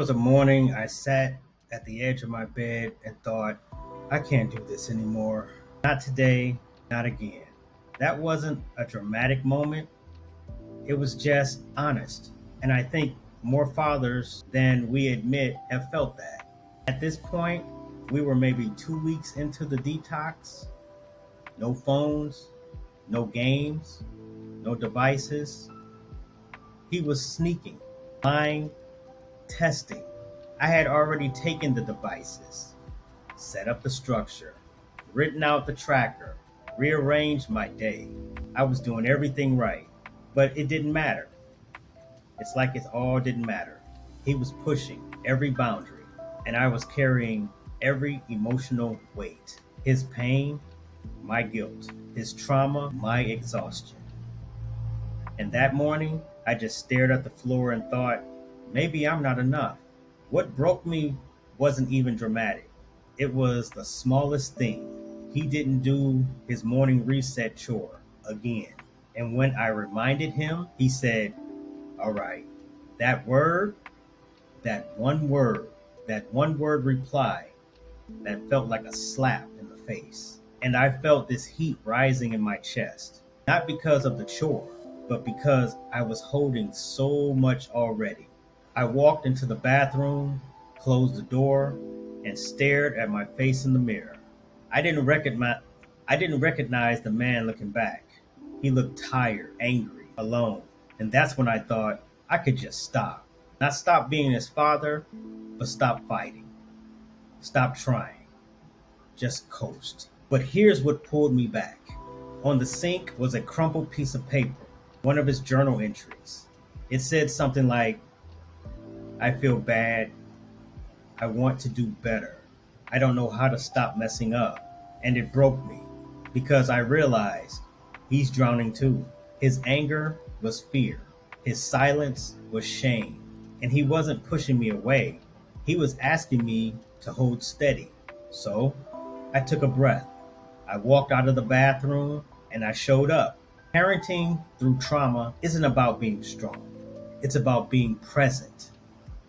was a morning I sat at the edge of my bed and thought, I can't do this anymore. Not today, not again. That wasn't a dramatic moment, it was just honest. And I think more fathers than we admit have felt that. At this point, we were maybe 2 weeks into the detox. No phones, no games, no devices. He was sneaking, lying, testing. I had already taken the devices, set up the structure, written out the tracker, rearranged my day. I was doing everything right, but it didn't matter. It's like it all didn't matter. He was pushing every boundary, and I was carrying every emotional weight. His pain, my guilt. His trauma, my exhaustion. And that morning, I just stared at the floor and thought, maybe I'm not enough. What broke me wasn't even dramatic. It was the smallest thing. He didn't do his morning reset chore again. And when I reminded him, he said, all right, that word, that one word, that one word reply, that felt like a slap in the face. And I felt this heat rising in my chest, not because of the chore, but because I was holding so much already. I walked into the bathroom, closed the door, and stared at my face in the mirror. I didn't recognize the man looking back. He looked tired, angry, alone. And that's when I thought I could just stop. Not stop being his father, but stop fighting. Stop trying. Just coast. But here's what pulled me back. On the sink was a crumpled piece of paper, one of his journal entries. It said something like, I feel bad. I want to do better. I don't know how to stop messing up. And it broke me because I realized he's drowning too. His anger was fear. His silence was shame. And he wasn't pushing me away. He was asking me to hold steady. So I took a breath. I walked out of the bathroom and I showed up. Parenting through trauma isn't about being strong. It's about being present,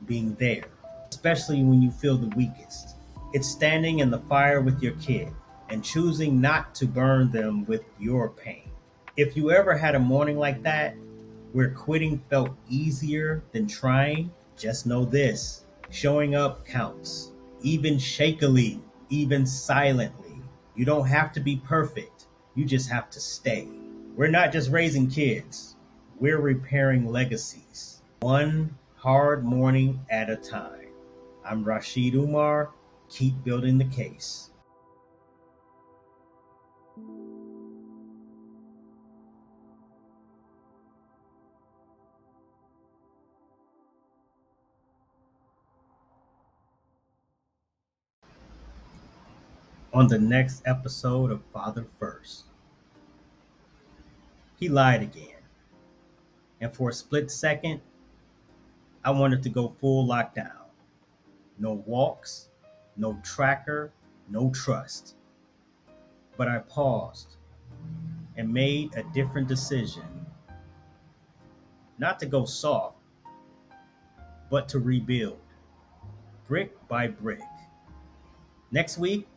being there, especially when you feel the weakest. It's standing in the fire with your kid and choosing not to burn them with your pain. If you ever had a morning like that, where quitting felt easier than trying, just know this: showing up counts, even shakily, even silently. You don't have to be perfect, you just have to stay. We're not just raising kids, we're repairing legacies, one hard morning at a time. I'm Rashid Umar. Keep building the case. On the next episode of Father First, he lied again. And for a split second, I wanted to go full lockdown. No walks, no tracker, no trust. But I paused and made a different decision. Not to go soft, but to rebuild, brick by brick. Next week,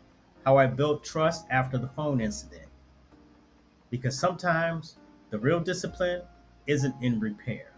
how I built trust after the phone incident. Because sometimes the real discipline isn't in repair,